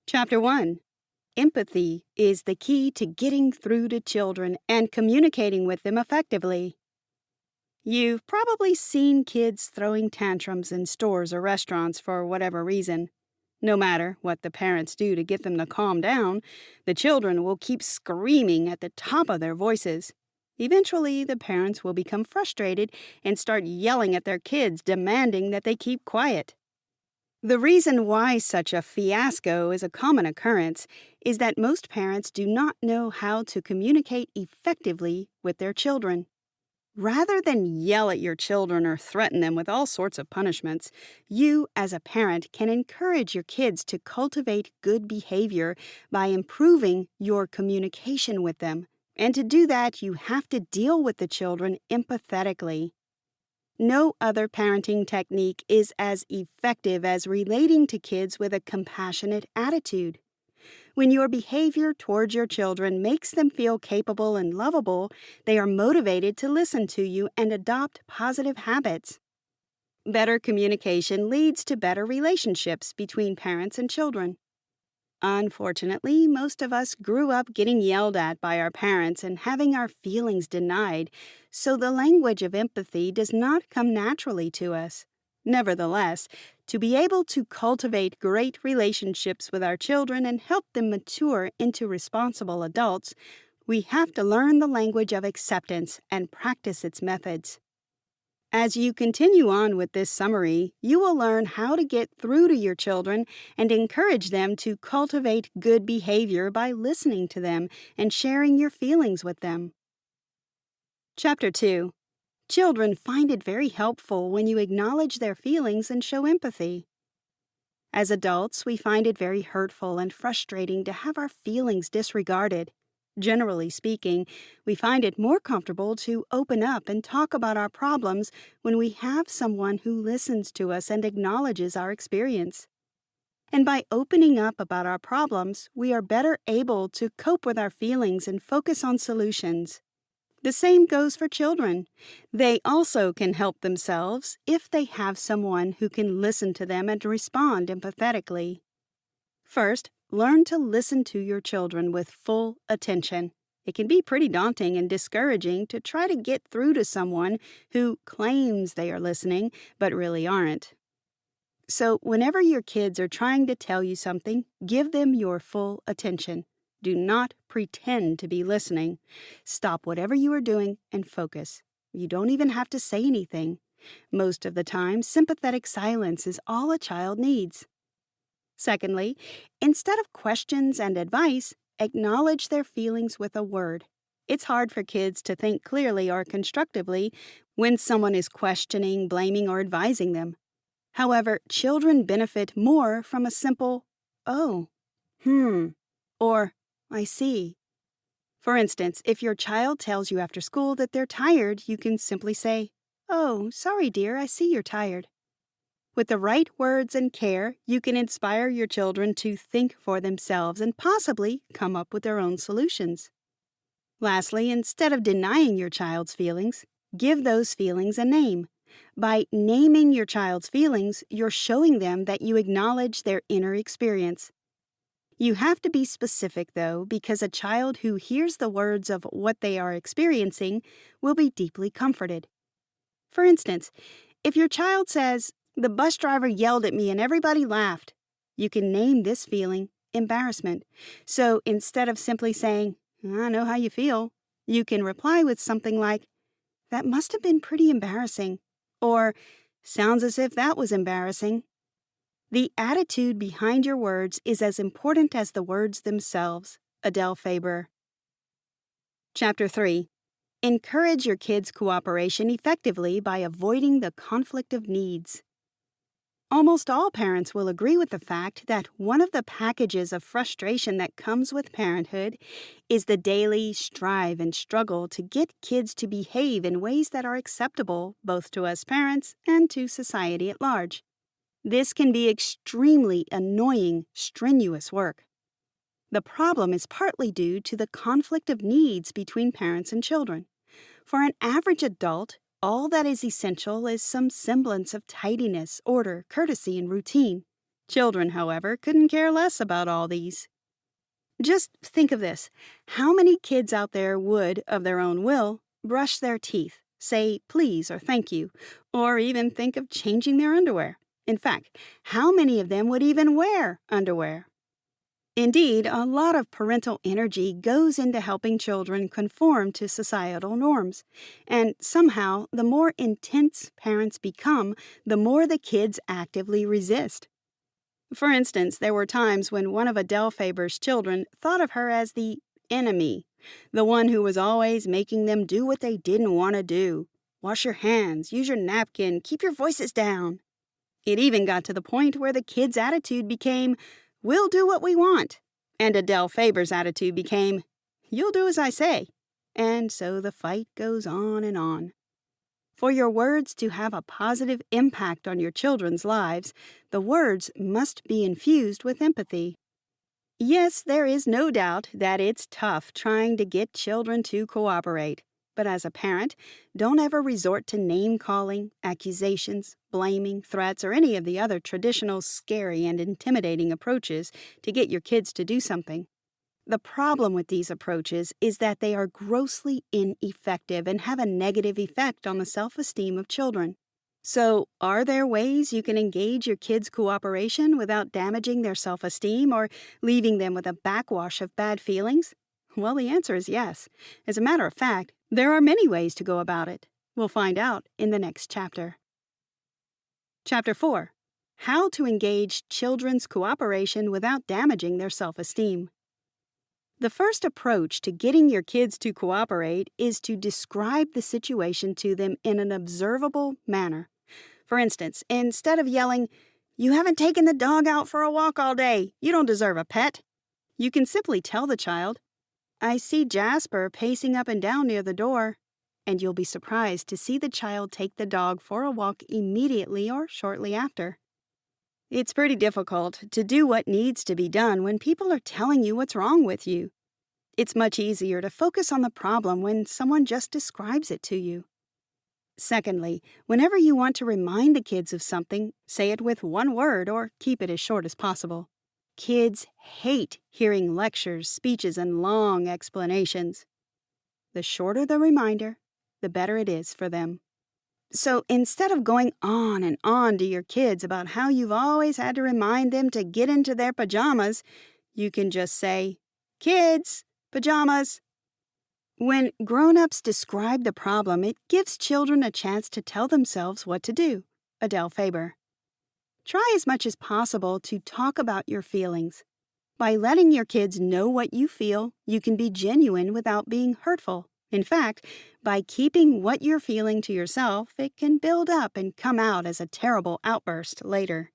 Chapter 1. Empathy is the key to getting through to children and communicating with them effectively. You've probably seen kids throwing tantrums in stores or restaurants for whatever reason. No matter what the parents do to get them to calm down, the children will keep screaming at the top of their voices. Eventually, the parents will become frustrated and start yelling at their kids, demanding that they keep quiet. The reason why such a fiasco is a common occurrence is that most parents do not know how to communicate effectively with their children. Rather than yell at your children or threaten them with all sorts of punishments, you, as a parent, can encourage your kids to cultivate good behavior by improving your communication with them. And to do that, you have to deal with the children empathetically. No other parenting technique is as effective as relating to kids with a compassionate attitude. When your behavior towards your children makes them feel capable and lovable, they are motivated to listen to you and adopt positive habits. Better communication leads to better relationships between parents and children. Unfortunately, most of us grew up getting yelled at by our parents and having our feelings denied, so the language of empathy does not come naturally to us. Nevertheless, to be able to cultivate great relationships with our children and help them mature into responsible adults, we have to learn the language of acceptance and practice its methods. As you continue on with this summary, you will learn how to get through to your children and encourage them to cultivate good behavior by listening to them and sharing your feelings with them. Chapter 2. Children find it very helpful when you acknowledge their feelings and show empathy. As adults, we find it very hurtful and frustrating to have our feelings disregarded. Generally speaking, we find it more comfortable to open up and talk about our problems when we have someone who listens to us and acknowledges our experience. And by opening up about our problems, we are better able to cope with our feelings and focus on solutions. The same goes for children. They also can help themselves if they have someone who can listen to them and respond empathetically. First, learn to listen to your children with full attention. It can be pretty daunting and discouraging to try to get through to someone who claims they are listening but really aren't. So, whenever your kids are trying to tell you something, give them your full attention. Do not pretend to be listening. Stop whatever you are doing and focus. You don't even have to say anything. Most of the time, sympathetic silence is all a child needs. Secondly, instead of questions and advice, acknowledge their feelings with a word. It's hard for kids to think clearly or constructively when someone is questioning, blaming, or advising them. However, children benefit more from a simple, "Oh, or "I see." For instance, if your child tells you after school that they're tired, you can simply say, "Oh, sorry, dear, I see you're tired." With the right words and care, you can inspire your children to think for themselves and possibly come up with their own solutions. Lastly, instead of denying your child's feelings, give those feelings a name. By naming your child's feelings, you're showing them that you acknowledge their inner experience. You have to be specific, though, because a child who hears the words of what they are experiencing will be deeply comforted. For instance, if your child says, "The bus driver yelled at me and everybody laughed," you can name this feeling embarrassment. So instead of simply saying, "I know how you feel," you can reply with something like, "That must have been pretty embarrassing," or "Sounds as if that was embarrassing." The attitude behind your words is as important as the words themselves. Adele Faber. Chapter 3. Encourage your kids' cooperation effectively by avoiding the conflict of needs. Almost all parents will agree with the fact that one of the packages of frustration that comes with parenthood is the daily strive and struggle to get kids to behave in ways that are acceptable both to us parents and to society at large. This can be extremely annoying, strenuous work. The problem is partly due to the conflict of needs between parents and children. For an average adult, all that is essential is some semblance of tidiness, order, courtesy, and routine. Children, however, couldn't care less about all these. Just think of this. How many kids out there would, of their own will, brush their teeth, say please or thank you, or even think of changing their underwear? In fact, how many of them would even wear underwear? Indeed, a lot of parental energy goes into helping children conform to societal norms. And somehow, the more intense parents become, the more the kids actively resist. For instance, there were times when one of Adele Faber's children thought of her as the enemy, the one who was always making them do what they didn't want to do. Wash your hands, use your napkin, keep your voices down. It even got to the point where the kids' attitude became, we'll do what we want. And Adele Faber's attitude became, you'll do as I say. And so the fight goes on and on. For your words to have a positive impact on your children's lives, the words must be infused with empathy. Yes, there is no doubt that it's tough trying to get children to cooperate. But as a parent, don't ever resort to name-calling, accusations, blaming, threats, or any of the other traditional scary and intimidating approaches to get your kids to do something. The problem with these approaches is that they are grossly ineffective and have a negative effect on the self-esteem of children. So, are there ways you can engage your kids' cooperation without damaging their self-esteem or leaving them with a backwash of bad feelings? Well, the answer is yes. As a matter of fact, there are many ways to go about it. We'll find out in the next chapter. Chapter 4. How to engage children's cooperation without damaging their self-esteem. The first approach to getting your kids to cooperate is to describe the situation to them in an observable manner. For instance, instead of yelling, "You haven't taken the dog out for a walk all day. You don't deserve a pet," you can simply tell the child, "I see Jasper pacing up and down near the door," and you'll be surprised to see the child take the dog for a walk immediately or shortly after. It's pretty difficult to do what needs to be done when people are telling you what's wrong with you. It's much easier to focus on the problem when someone just describes it to you. Secondly, whenever you want to remind the kids of something, say it with one word or keep it as short as possible. Kids hate hearing lectures, speeches, and long explanations. The shorter the reminder, the better it is for them. So instead of going on and on to your kids about how you've always had to remind them to get into their pajamas, you can just say, "Kids, pajamas." When grown-ups describe the problem, it gives children a chance to tell themselves what to do. Adele Faber. Try as much as possible to talk about your feelings. By letting your kids know what you feel, you can be genuine without being hurtful. In fact, by keeping what you're feeling to yourself, it can build up and come out as a terrible outburst later.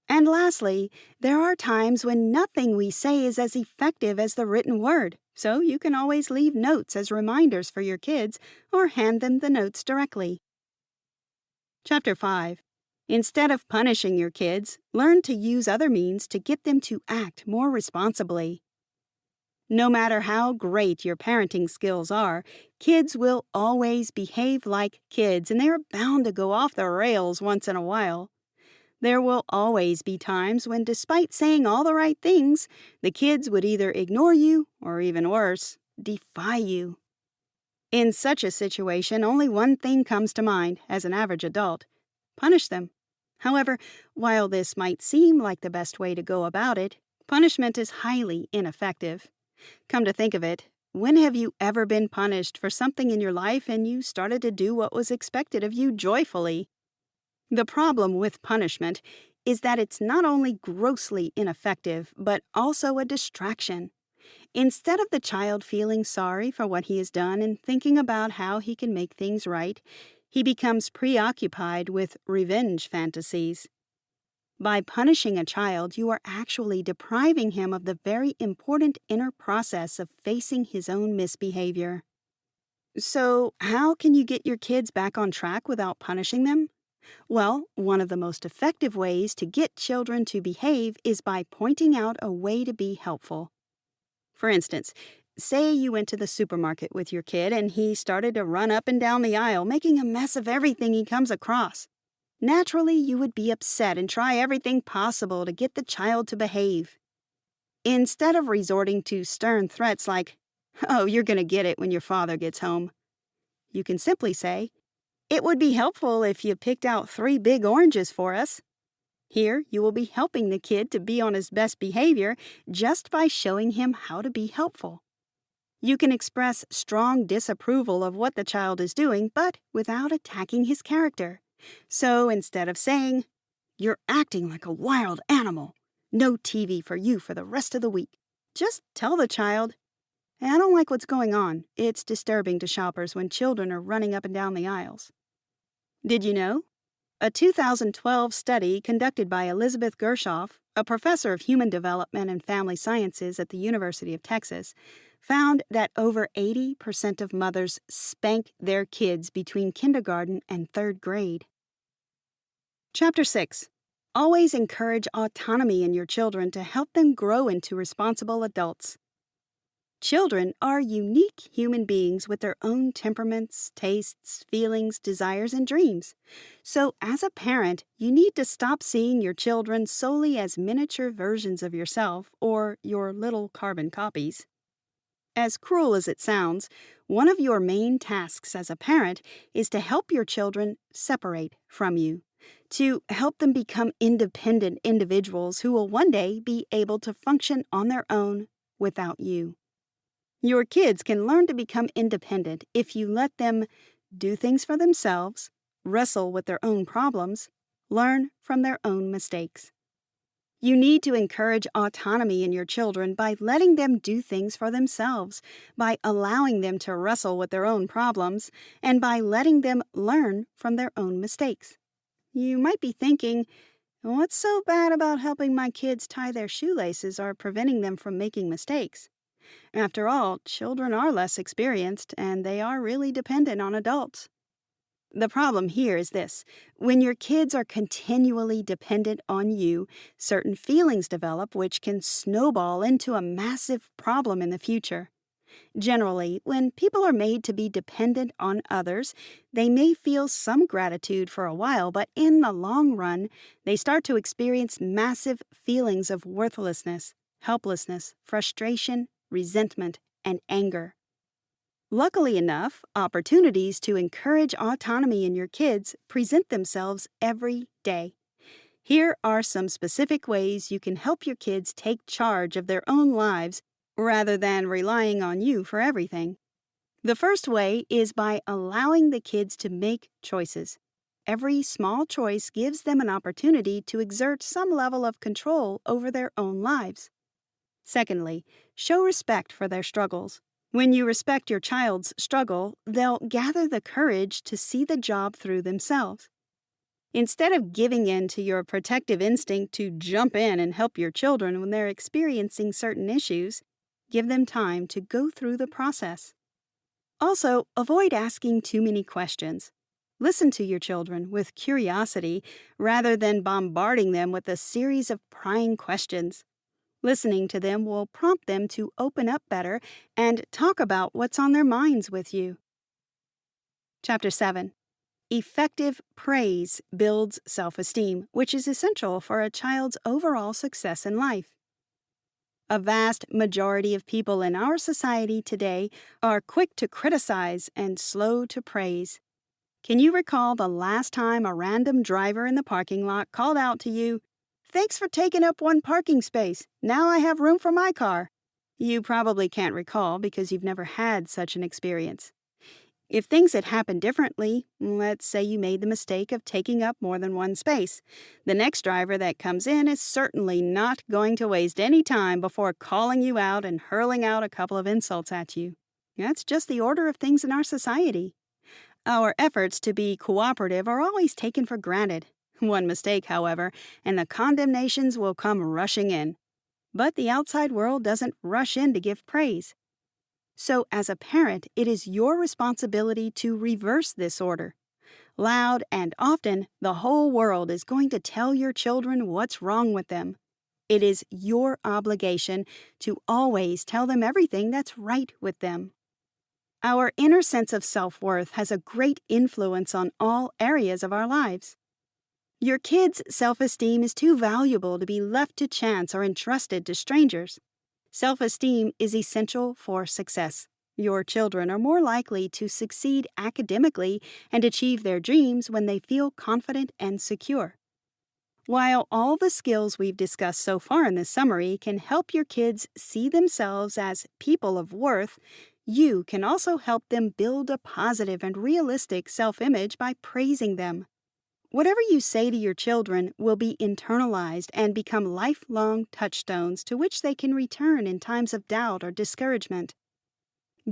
And lastly, there are times when nothing we say is as effective as the written word, so you can always leave notes as reminders for your kids or hand them the notes directly. Chapter 5. Instead of punishing your kids, learn to use other means to get them to act more responsibly. No matter how great your parenting skills are, kids will always behave like kids, and they are bound to go off the rails once in a while. There will always be times when, despite saying all the right things, the kids would either ignore you or, even worse, defy you. In such a situation, only one thing comes to mind as an average adult: punish them. However, while this might seem like the best way to go about it, punishment is highly ineffective. Come to think of it, when have you ever been punished for something in your life and you started to do what was expected of you joyfully? The problem with punishment is that it's not only grossly ineffective, but also a distraction. Instead of the child feeling sorry for what he has done and thinking about how he can make things right, he becomes preoccupied with revenge fantasies. By punishing a child, you are actually depriving him of the very important inner process of facing his own misbehavior. So, how can you get your kids back on track without punishing them? Well, one of the most effective ways to get children to behave is by pointing out a way to be helpful. For instance, say you went to the supermarket with your kid and he started to run up and down the aisle, making a mess of everything he comes across. Naturally, you would be upset and try everything possible to get the child to behave. Instead of resorting to stern threats like, "Oh, you're going to get it when your father gets home," you can simply say, "It would be helpful if you picked out 3 big oranges for us." Here, you will be helping the kid to be on his best behavior just by showing him how to be helpful. You can express strong disapproval of what the child is doing, but without attacking his character. So instead of saying, "You're acting like a wild animal. No TV for you for the rest of the week," just tell the child, "I don't like what's going on. It's disturbing to shoppers when children are running up and down the aisles." Did you know? A 2012 study conducted by Elizabeth Gershoff, a professor of human development and family sciences at the University of Texas, found that over 80% of mothers spank their kids between kindergarten and 3rd grade. Chapter 6. Always encourage autonomy in your children to help them grow into responsible adults. Children are unique human beings with their own temperaments, tastes, feelings, desires, and dreams. So, as a parent, you need to stop seeing your children solely as miniature versions of yourself or your little carbon copies. As cruel as it sounds, one of your main tasks as a parent is to help your children separate from you, to help them become independent individuals who will one day be able to function on their own without you. Your kids can learn to become independent if you let them do things for themselves, wrestle with their own problems, learn from their own mistakes. You need to encourage autonomy in your children by letting them do things for themselves, by allowing them to wrestle with their own problems, and by letting them learn from their own mistakes. You might be thinking, "What's so bad about helping my kids tie their shoelaces or preventing them from making mistakes?" After all, children are less experienced, and they are really dependent on adults. The problem here is this: when your kids are continually dependent on you, certain feelings develop which can snowball into a massive problem in the future. Generally, when people are made to be dependent on others, they may feel some gratitude for a while, but in the long run, they start to experience massive feelings of worthlessness, helplessness, frustration, resentment, and anger. Luckily enough, opportunities to encourage autonomy in your kids present themselves every day. Here are some specific ways you can help your kids take charge of their own lives rather than relying on you for everything. The first way is by allowing the kids to make choices. Every small choice gives them an opportunity to exert some level of control over their own lives. Secondly, show respect for their struggles. When you respect your child's struggle, they'll gather the courage to see the job through themselves. Instead of giving in to your protective instinct to jump in and help your children when they're experiencing certain issues, give them time to go through the process. Also, avoid asking too many questions. Listen to your children with curiosity rather than bombarding them with a series of prying questions. Listening to them will prompt them to open up better and talk about what's on their minds with you. Chapter 7. Effective praise builds self-esteem, which is essential for a child's overall success in life. A vast majority of people in our society today are quick to criticize and slow to praise. Can you recall the last time a random driver in the parking lot called out to you, "Thanks for taking up one parking space. Now I have room for my car"? You probably can't recall because you've never had such an experience. If things had happened differently, let's say you made the mistake of taking up more than one space, the next driver that comes in is certainly not going to waste any time before calling you out and hurling out a couple of insults at you. That's just the order of things in our society. Our efforts to be cooperative are always taken for granted. One mistake, however, and the condemnations will come rushing in. But the outside world doesn't rush in to give praise. So, as a parent, it is your responsibility to reverse this order. Loud and often, the whole world is going to tell your children what's wrong with them. It is your obligation to always tell them everything that's right with them. Our inner sense of self-worth has a great influence on all areas of our lives. Your kids' self-esteem is too valuable to be left to chance or entrusted to strangers. Self-esteem is essential for success. Your children are more likely to succeed academically and achieve their dreams when they feel confident and secure. While all the skills we've discussed so far in this summary can help your kids see themselves as people of worth, you can also help them build a positive and realistic self-image by praising them. Whatever you say to your children will be internalized and become lifelong touchstones to which they can return in times of doubt or discouragement.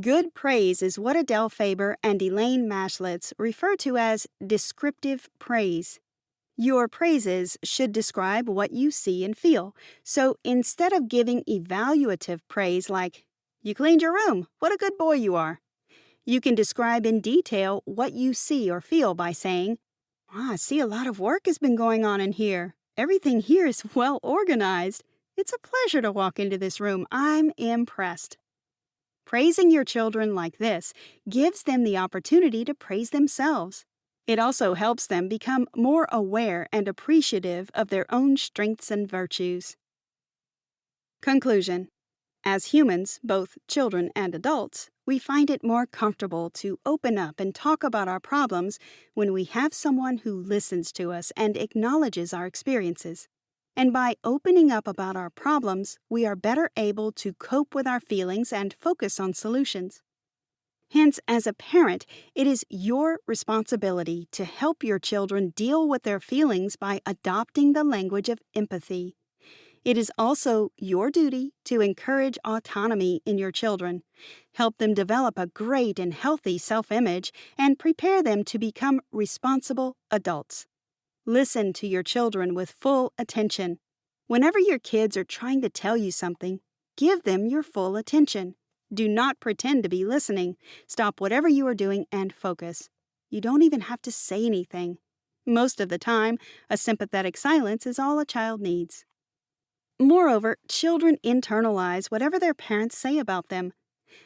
Good praise is what Adele Faber and Elaine Mazlish refer to as descriptive praise. Your praises should describe what you see and feel. So instead of giving evaluative praise like, "You cleaned your room, what a good boy you are," you can describe in detail what you see or feel by saying, "I see a lot of work has been going on in here. Everything here is well organized. It's a pleasure to walk into this room. I'm impressed." Praising your children like this gives them the opportunity to praise themselves. It also helps them become more aware and appreciative of their own strengths and virtues. Conclusion. As humans, both children and adults, we find it more comfortable to open up and talk about our problems when we have someone who listens to us and acknowledges our experiences. And by opening up about our problems, we are better able to cope with our feelings and focus on solutions. Hence, as a parent, it is your responsibility to help your children deal with their feelings by adopting the language of empathy. It is also your duty to encourage autonomy in your children, help them develop a great and healthy self-image, and prepare them to become responsible adults. Listen to your children with full attention. Whenever your kids are trying to tell you something, give them your full attention. Do not pretend to be listening. Stop whatever you are doing and focus. You don't even have to say anything. Most of the time, a sympathetic silence is all a child needs. Moreover, children internalize whatever their parents say about them.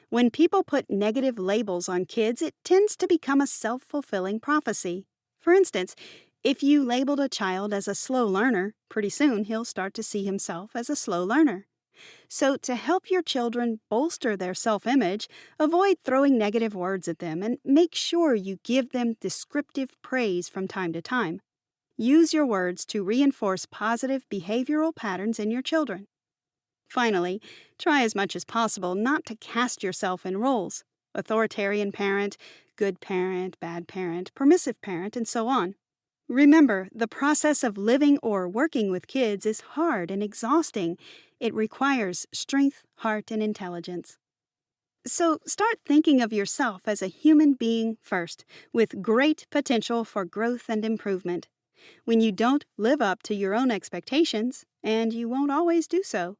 When people put negative labels on kids, it tends to become a self-fulfilling prophecy. For instance, if you labeled a child as a slow learner, pretty soon he'll start to see himself as a slow learner. So to help your children bolster their self-image, avoid throwing negative words at them and make sure you give them descriptive praise from time to time. Use your words to reinforce positive behavioral patterns in your children. Finally, try as much as possible not to cast yourself in roles: authoritarian parent, good parent, bad parent, permissive parent, and so on. Remember, the process of living or working with kids is hard and exhausting. It requires strength, heart, and intelligence. So start thinking of yourself as a human being first, with great potential for growth and improvement. When you don't live up to your own expectations, and you won't always do so,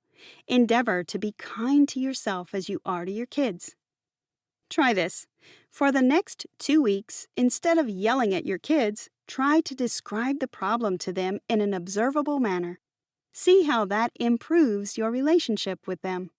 endeavor to be kind to yourself as you are to your kids. Try this. For the next 2 weeks, instead of yelling at your kids, try to describe the problem to them in an observable manner. See how that improves your relationship with them.